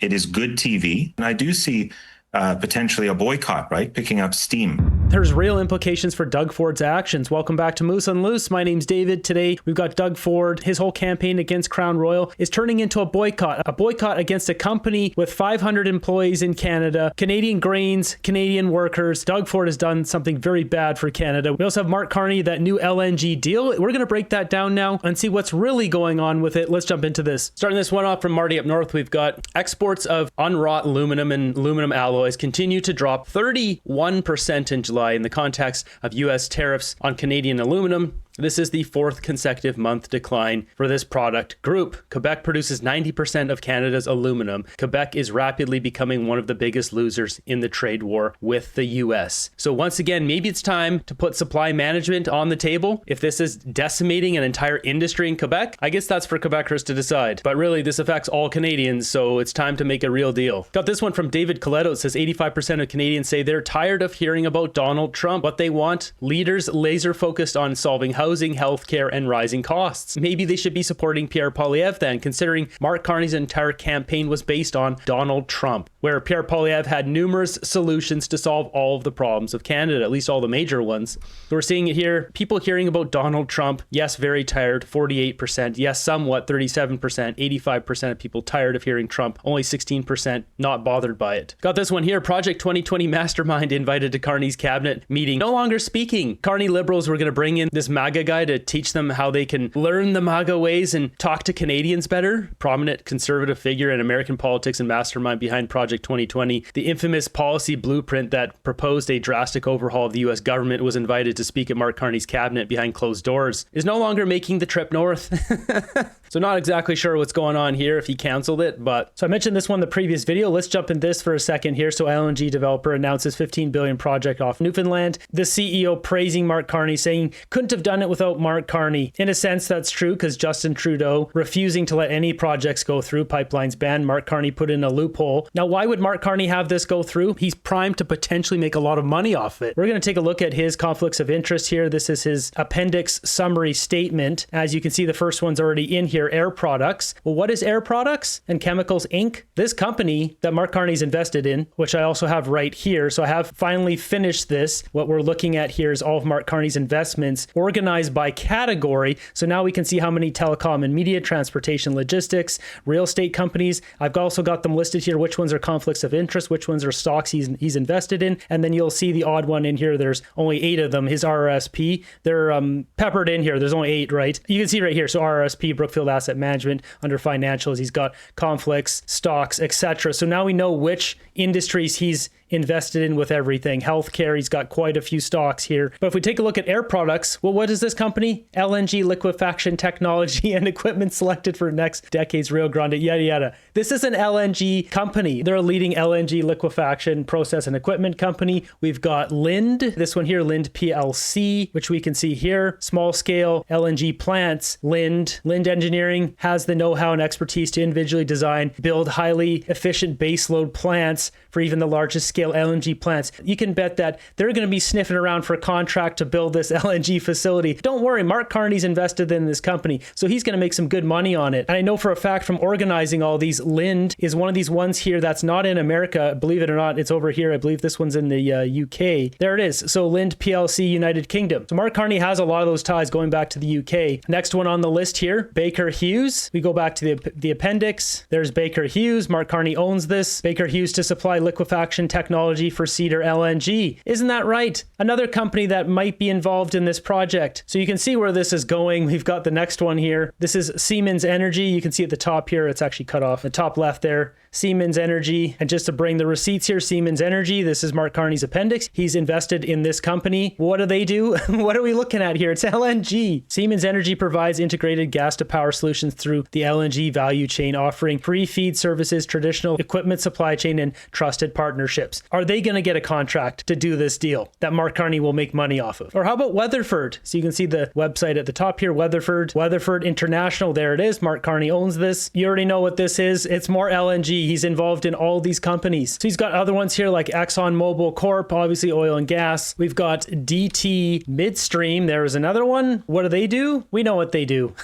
It is good TV. And I do see potentially a boycott, right? Picking up steam. There's real implications for Doug Ford's actions. Welcome back to Moose on Loose. My name's David. Today, we've got Doug Ford. His whole campaign against Crown Royal is turning into a boycott against a company with 500 employees in Canada, Canadian grains, Canadian workers. Doug Ford has done something very bad for Canada. We also have Mark Carney, that new LNG deal. We're going to break that down now and see what's really going on with it. Let's jump into this. Starting this one off from Marty up north, we've got exports of unwrought aluminum and aluminum alloys continue to drop 31% in July in the context of U.S. tariffs on Canadian aluminum. This is the fourth consecutive month decline for this product group. Cpac produces 90% of Canada's aluminum. Cpac is rapidly becoming one of the biggest losers in the trade war with the US. So once again, maybe it's time to put supply management on the table. If this is decimating an entire industry in Quebec, I guess that's for Quebecers to decide. But really, this affects all Canadians, so it's time to make a real deal. Got this one from David Coletto. It says 85% of Canadians say they're tired of hearing about Donald Trump. What they want, leaders laser focused on solving housing, healthcare, and rising costs. Maybe they should be supporting Pierre Poilievre then, considering Mark Carney's entire campaign was based on Donald Trump, where Pierre Poilievre had numerous solutions to solve all of the problems of Canada, at least all the major ones. So we're seeing it here. People hearing about Donald Trump, yes, very tired, 48%. Yes, somewhat, 37%. 85% of people tired of hearing Trump. Only 16% not bothered by it. Got this one here. Project 2020 Mastermind invited to Carney's cabinet meeting. No longer speaking. Carney Liberals were going to bring in this MAGA guy to teach them how they can learn the MAGA ways and talk to Canadians better. Prominent conservative figure in American politics and mastermind behind Project 2020, the infamous policy blueprint that proposed a drastic overhaul of the U.S. government, was invited to speak at Mark Carney's cabinet behind closed doors, is no longer making the trip north. So not exactly sure what's going on here if he canceled it, but so I mentioned this one in the previous video. Let's jump in this for a second here. So LNG developer announces $15 billion project off Newfoundland. The CEO praising Mark Carney, saying couldn't have done it without Mark Carney. In a sense, that's true, because Justin Trudeau refusing to let any projects go through, pipelines banned, Mark Carney put in a loophole. Now, why would Mark Carney have this go through? He's primed to potentially make a lot of money off it. We're going to take a look at his conflicts of interest here. This is his appendix summary statement. As you can see, the first one's already in here, Air Products. Well, what is Air Products and Chemicals Inc.? This company that Mark Carney's invested in, which I also have right here. So I have finally finished this. What we're looking at here is all of Mark Carney's investments organized by category. So now we can see how many telecom and media, transportation, logistics, real estate companies. I've also got them listed here, which ones are conflicts of interest, which ones are stocks he's invested in. And then you'll see the odd one in here. There's only 8 of them, his RRSP. They're peppered in here. There's only 8, right? You can see right here. So RRSP, Brookfield Asset Management, under financials, he's got conflicts, stocks, etc. So now we know which industries he's invested in with everything. Healthcare, he's got quite a few stocks here. But if we take a look at Air Products, well, what is this company? LNG liquefaction technology and equipment selected for next decade's Rio Grande, yada, yada. This is an LNG company. They're a leading LNG liquefaction process and equipment company. We've got Lind, this one here, Lind PLC, which we can see here. Small scale LNG plants. Lind Engineering has the know-how and expertise to individually design, build highly efficient baseload plants for even the largest scale LNG plants. You can bet that they're going to be sniffing around for a contract to build this LNG facility. Don't worry, Mark Carney's invested in this company, so he's going to make some good money on it. And I know for a fact from organizing all these, Lind is one of these ones here that's not in America. Believe it or not, it's over here. I believe this one's in the UK. There it is. So Lind PLC, United Kingdom. So Mark Carney has a lot of those ties going back to the UK. Next one on the list here, Baker Hughes. We go back to the appendix. There's Baker Hughes. Mark Carney owns this. Baker Hughes to supply liquefaction technology for Cedar LNG. Isn't that right? Another company that might be involved in this project. So you can see where this is going. We've got the next one here. This is Siemens Energy. You can see at the top here, it's actually cut off the top left there. Siemens Energy. And just to bring the receipts here, Siemens Energy, this is Mark Carney's appendix. He's invested in this company. What do they do? What are we looking at here? It's LNG. Siemens Energy provides integrated gas to power solutions through the LNG value chain, offering pre-feed services, traditional equipment supply chain, and trusted partnerships. Are they going to get a contract to do this deal that Mark Carney will make money off of? Or how about Weatherford? So you can see the website at the top here, Weatherford International. There it is. Mark Carney owns this. You already know what this is. It's more LNG. He's involved in all these companies. So he's got other ones here like ExxonMobil Corp, obviously oil and gas. We've got DT Midstream. There is another one. What do they do? We know what they do.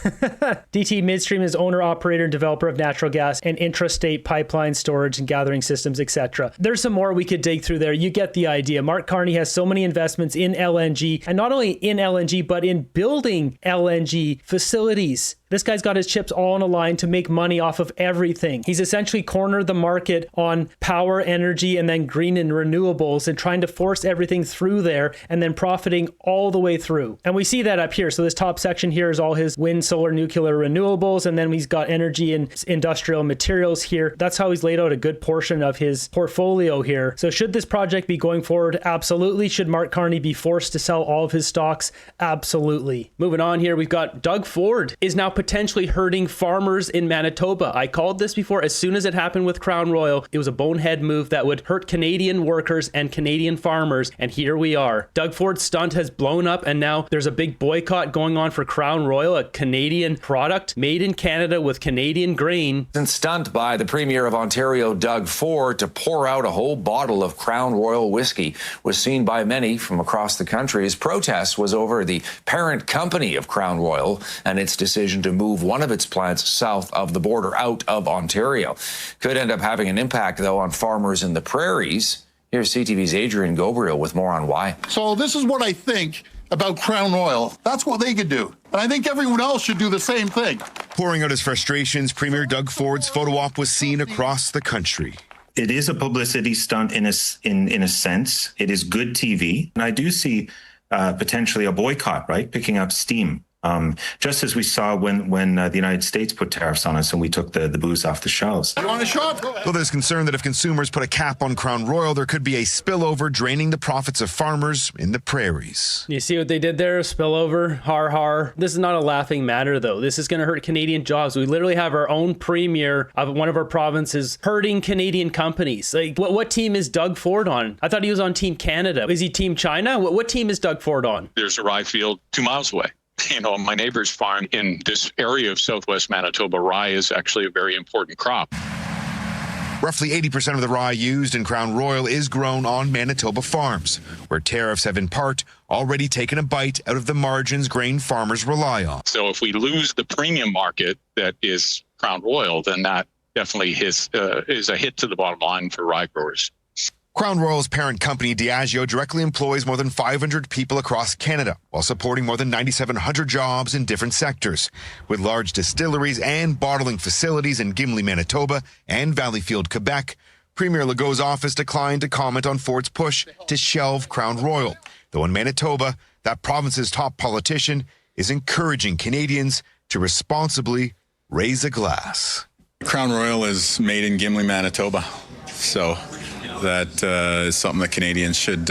DT Midstream is owner, operator, and developer of natural gas and intrastate pipeline storage and gathering systems, etc. There's some more we could dig through there. You get the idea. Mark Carney has so many investments in LNG, and not only in LNG, but in building LNG facilities. This guy's got his chips all on a line to make money off of everything. He's essentially cornered the market on power, energy, and then green and renewables and trying to force everything through there and then profiting all the way through. And we see that up here. So this top section here is all his wind, solar, nuclear, renewables. And then he's got energy and industrial materials here. That's how he's laid out a good portion of his portfolio here. So should this project be going forward? Absolutely. Should Mark Carney be forced to sell all of his stocks? Absolutely. Moving on here, we've got Doug Ford is now potentially hurting farmers in Manitoba. I called this before. As soon as it happened with Crown Royal, it was a bonehead move that would hurt Canadian workers and Canadian farmers. And here we are. Doug Ford's stunt has blown up, and now there's a big boycott going on for Crown Royal, a Canadian product made in Canada with Canadian grain. And stunt by the Premier of Ontario, Doug Ford, to pour out a whole bottle of Crown Royal whiskey was seen by many from across the country. His protest was over the parent company of Crown Royal and its decision to move one of its plants south of the border out of Ontario. Could end up having an impact, though, on farmers in the prairies. Here's CTV's Adrian Gabriel with more on why. So this is what I think about Crown Royal. That's what they could do. And I think everyone else should do the same thing. Pouring out his frustrations, Premier Doug Ford's photo op was seen across the country. It is a publicity stunt in a sense. It is good TV. And I do see potentially a boycott, right, picking up steam. Just as we saw when the United States put tariffs on us and we took the booze off the shelves. You want a shot? Though there's concern that if consumers put a cap on Crown Royal, there could be a spillover draining the profits of farmers in the prairies. You see what they did there? Spillover, har har. This is not a laughing matter, though. This is going to hurt Canadian jobs. We literally have our own premier of one of our provinces hurting Canadian companies. Like, what team is Doug Ford on? I thought he was on Team Canada. Is he Team China? What team is Doug Ford on? There's a rye field 2 miles away. You know, my neighbor's farm in this area of southwest Manitoba, rye is actually a very important crop. Roughly 80% of the rye used in Crown Royal is grown on Manitoba farms, where tariffs have in part already taken a bite out of the margins grain farmers rely on. So if we lose the premium market that is Crown Royal, then that definitely is a hit to the bottom line for rye growers. Crown Royal's parent company, Diageo, directly employs more than 500 people across Canada, while supporting more than 9,700 jobs in different sectors. With large distilleries and bottling facilities in Gimli, Manitoba, and Valleyfield, Quebec, Premier Legault's office declined to comment on Ford's push to shelve Crown Royal, though in Manitoba, that province's top politician is encouraging Canadians to responsibly raise a glass. Crown Royal is made in Gimli, Manitoba, so that is something that Canadians should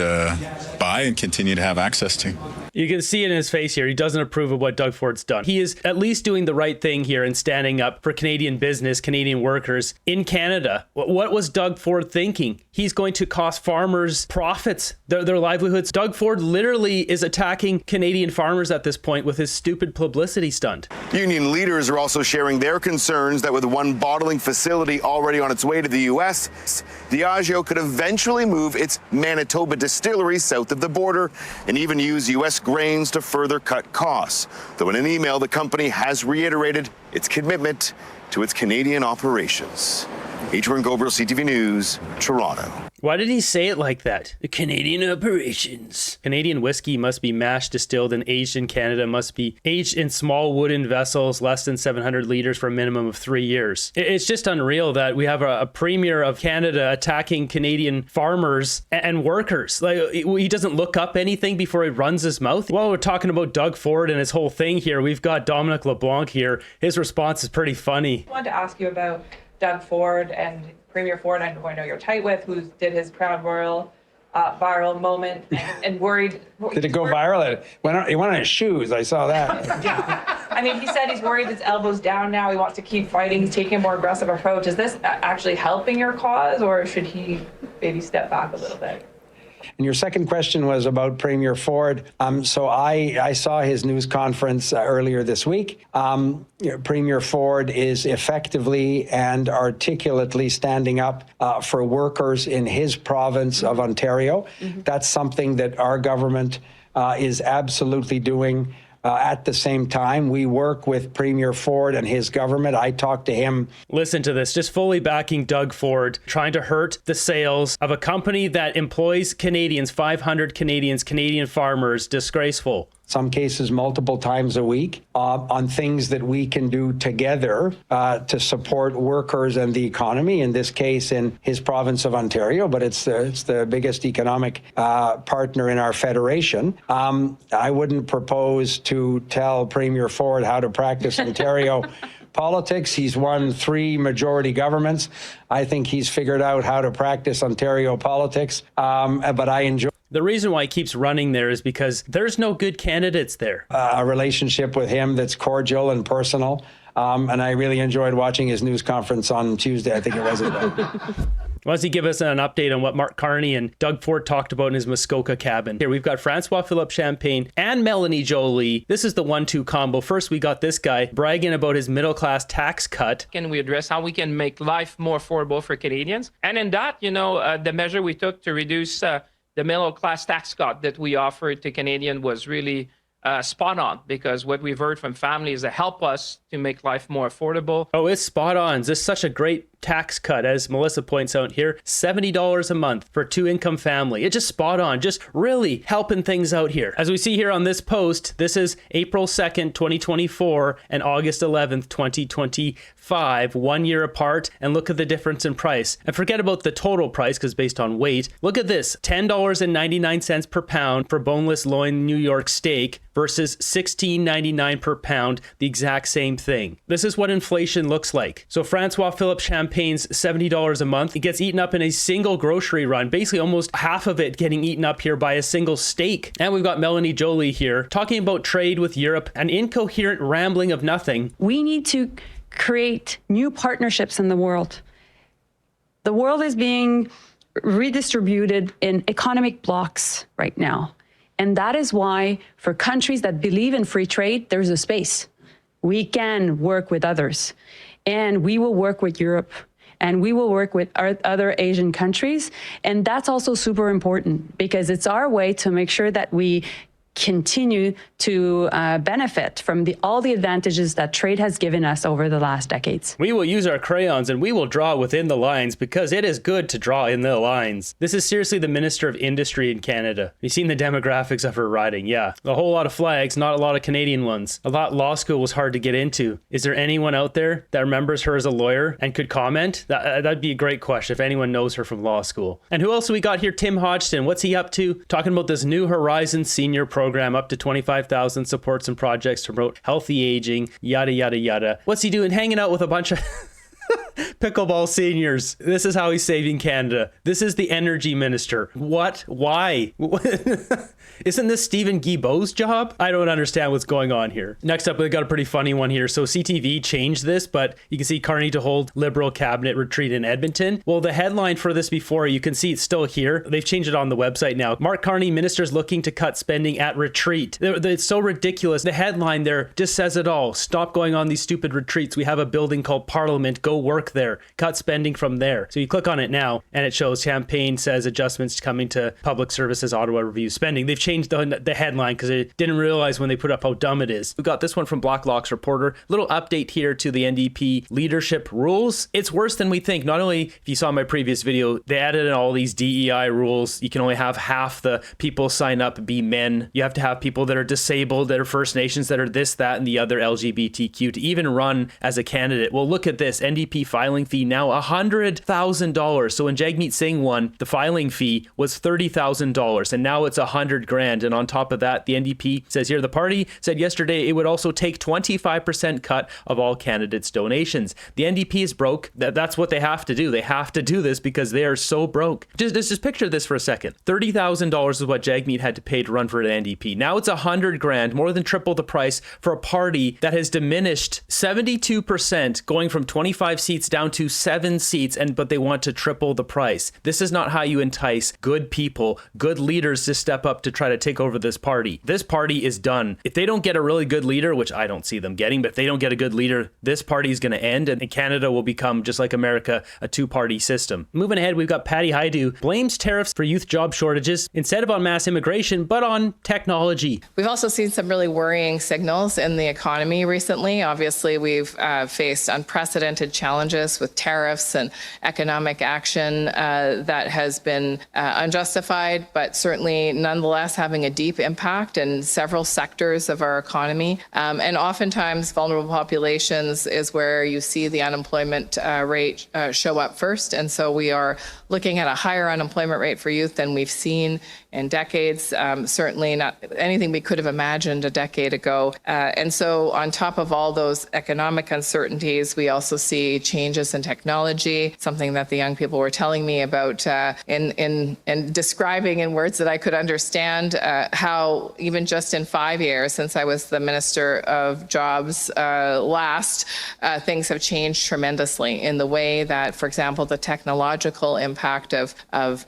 buy and continue to have access to. You can see it in his face here. He doesn't approve of what Doug Ford's done. He is at least doing the right thing here and standing up for Canadian business, Canadian workers in Canada. What was Doug Ford thinking? He's going to cost farmers profits, their livelihoods. Doug Ford literally is attacking Canadian farmers at this point with his stupid publicity stunt. Union leaders are also sharing their concerns that with one bottling facility already on its way to the U.S., Diageo could eventually move its Manitoba distillery south of the border and even use U.S. grains to further cut costs. Though in an email, the company has reiterated its commitment to its Canadian operations. Adrian Gabriel, CTV News, Toronto. Why did he say it like that? The Canadian operations. Canadian whiskey must be mashed, distilled, and aged in Canada, must be aged in small wooden vessels, less than 700 liters for a minimum of 3 years. It's just unreal that we have a premier of Canada attacking Canadian farmers and workers. Like, he doesn't look up anything before he runs his mouth. While we're talking about Doug Ford and his whole thing here, we've got Dominic LeBlanc here. His response is pretty funny. I wanted to ask you about Doug Ford and Premier Ford, I know you're tight with, who did his Crown Royal viral moment and worried. Did it go viral? He went on his shoes. I saw that. Yeah. I mean, he said he's worried his elbow's down now. He wants to keep fighting. He's taking a more aggressive approach. Is this actually helping your cause, or should he maybe step back a little bit? And your second question was about Premier Ford. So I saw his news conference earlier this week. Premier Ford is effectively and articulately standing up for workers in his province of Ontario. That's something that our government is absolutely doing. At the same time, we work with Premier Ford and his government. I talked to him. Listen to this, just fully backing Doug Ford, trying to hurt the sales of a company that employs Canadians, 500 Canadians, Canadian farmers. Disgraceful. Some cases multiple times a week, on things that we can do together to support workers and the economy, in this case in his province of Ontario, but it's the biggest economic partner in our federation. I wouldn't propose to tell Premier Ford how to practice Ontario politics. He's won 3 majority governments. I think he's figured out how to practice Ontario politics, but I enjoy The reason why he keeps running there is because there's no good candidates there. A relationship with him that's cordial and personal. And I really enjoyed watching his news conference on Tuesday, I think it was. Why does he give us an update on what Mark Carney and Doug Ford talked about in his Muskoka cabin? Here, we've got Francois-Philippe Champagne and Melanie Joly. This is the 1-2 combo. First, we got this guy bragging about his middle-class tax cut. Can we address how we can make life more affordable for Canadians? And in that, the measure we took to reduce the middle-class tax cut that we offered to Canadians was really spot on, because what we've heard from families that help us to make life more affordable. Oh, it's spot on. This is such a great tax cut, as Melissa points out here. $70 a month for a 2-income family. It's just spot on, just really helping things out here. As we see here on this post, this is April 2nd, 2024 and August 11th, 2025, 1 year apart. And look at the difference in price. And forget about the total price, because based on weight, look at this, $10.99 per pound for boneless loin New York steak versus $16.99 per pound, the exact same thing. This is what inflation looks like. So Francois-Philippe Champagne's $70 a month, it gets eaten up in a single grocery run, basically almost half of it getting eaten up here by a single steak. And we've got Melanie Joly here talking about trade with Europe, an incoherent rambling of nothing. We need to create new partnerships in the world. The world is being redistributed in economic blocks right now. And that is why, for countries that believe in free trade, there's a space. We can work with others. And we will work with Europe. And we will work with our other Asian countries. And that's also super important, because it's our way to make sure that we continue to benefit from all the advantages that trade has given us over the last decades. We will use our crayons and we will draw within the lines, because it is good to draw in the lines. This is seriously the Minister of Industry in Canada. You've seen the demographics of her riding. Yeah, a whole lot of flags, not a lot of Canadian ones. I thought law school was hard to get into. Is there anyone out there that remembers her as a lawyer and could comment? That'd be a great question if anyone knows her from law school. And who else we got here? Tim Hodgson. What's he up to? Talking about this New Horizons senior program, up to 25,000 supports and projects to promote healthy aging, yada, yada, yada. What's he doing? Hanging out with a bunch of pickleball seniors. This is how he's saving Canada. This is the energy minister. What? Why? Isn't this Stephen Guilbeault's job? I don't understand what's going on here. Next up, we've got a pretty funny one here. So CTV changed this, but you can see Carney to hold Liberal cabinet retreat in Edmonton. Well, the headline for this before, you can see it's still here. They've changed it on the website now. Mark Carney, ministers looking to cut spending at retreat. It's so ridiculous. The headline there just says it all. Stop going on these stupid retreats. We have a building called Parliament. Go work there. Cut spending from there. So you click on it now, and it shows Champagne says adjustments coming to Public Services Ottawa review spending. They've changed the headline because they didn't realize when they put up how dumb it is. We got this one from Blacklock's reporter. Little update here to the NDP leadership rules. It's worse than we think. Not only, if you saw my previous video, they added in all these DEI rules. You can only have half the people sign up be men. You have to have people that are disabled, that are First Nations, that are this, that, and the other LGBTQ to even run as a candidate. Well, look at this. NDP filing fee now $100,000. So when Jagmeet Singh won, the filing fee was $30,000, and now it's $100,000. And on top of that, the NDP says here, the party said yesterday it would also take 25% cut of all candidates' donations. The NDP is broke. That's what they have to do. They have to do this because they are so broke. Just picture this for a second. $30,000 is what Jagmeet had to pay to run for the NDP. Now it's $100,000, more than triple the price for a party that has diminished 72%, going from 25 seats seats down to 7 seats, but they want to triple the price. This is not how you entice good people, good leaders to step up to try to take over this party. This party is done. If they don't get a really good leader, which I don't see them getting, but if they don't get a good leader, this party is going to end, and Canada will become, just like America, a two-party system. Moving ahead, we've got Patty Hajdu blames tariffs for youth job shortages instead of on mass immigration, but on technology. We've also seen some really worrying signals in the economy recently. Obviously, we've faced unprecedented challenges with tariffs and economic action that has been unjustified, but certainly nonetheless having a deep impact in several sectors of our economy. And oftentimes, vulnerable populations is where you see the unemployment rate show up first. And so we are looking at a higher unemployment rate for youth than we've seen in decades, certainly not anything we could have imagined a decade ago. And so on top of all those economic uncertainties, we also see changes in technology, something that the young people were telling me about in describing in words that I could understand how even just in 5 years since I was the Minister of Jobs last, things have changed tremendously in the way that, for example, the technological impact of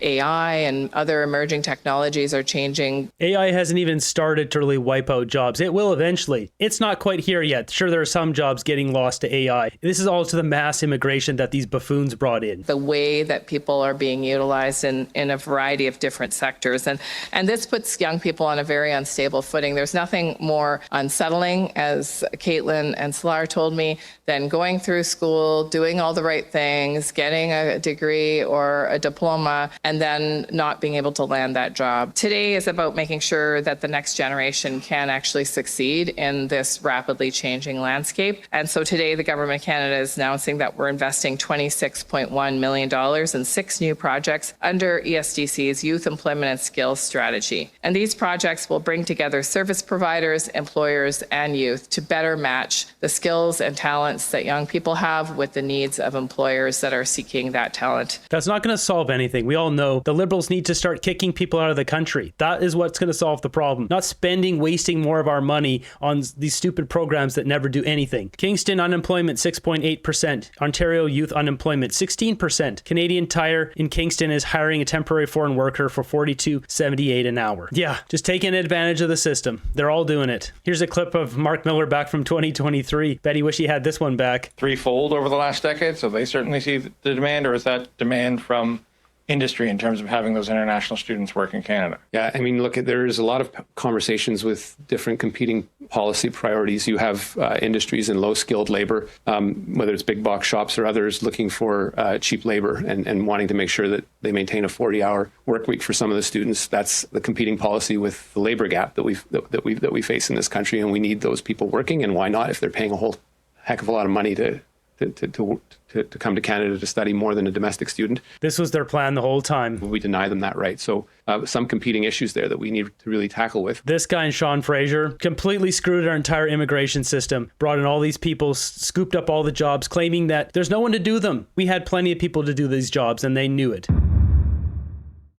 AI and other emerging technologies are changing. AI hasn't even started to really wipe out jobs. It will eventually. It's not quite here yet. Sure, there are some jobs getting lost to AI. This is all to the mass immigration that these buffoons brought in. The way that people are being utilized in a variety of different sectors. And this puts young people on a very unstable footing. There's nothing more unsettling, as Caitlin and Salar told me, than going through school, doing all the right things, getting a degree or a diploma, and then not being able to land that job. Today is about making sure that the next generation can actually succeed in this rapidly changing landscape. And so today, the Government of Canada is announcing that we're investing $26.1 million in 6 new projects under ESDC's Youth Employment and Skills Strategy. And these projects will bring together service providers, employers, and youth to better match the skills and talents that young people have with the needs of employers that are seeking that talent. That's not going to solve anything. We all know the Liberals need to start kicking people out of the country. That is what's going to solve the problem. Not wasting more of our money on these stupid programs that never do anything. Kingston unemployment 6.8%. Ontario youth unemployment 16%. Canadian Tire in Kingston is hiring a temporary foreign worker for $42.78 an hour. Yeah, just taking advantage of the system. They're all doing it. Here's a clip of Mark Miller back from 2023. Bet he wish he had this one back. Threefold over the last decade, so they certainly see the demand, or is that demand from industry in terms of having those international students work in Canada? Yeah, I mean, look, there is a lot of conversations with different competing policy priorities. You have industries in low-skilled labor, whether it's big box shops or others, looking for cheap labor and wanting to make sure that they maintain a 40-hour work week for some of the students. That's the competing policy with the labor gap that we face in this country, and we need those people working. And why not, if they're paying a whole heck of a lot of money to come to Canada to study more than a domestic student. This was their plan the whole time. We deny them that right. So some competing issues there that we need to really tackle with. This guy and Sean Fraser completely screwed our entire immigration system, brought in all these people, scooped up all the jobs, claiming that there's no one to do them. We had plenty of people to do these jobs and they knew it.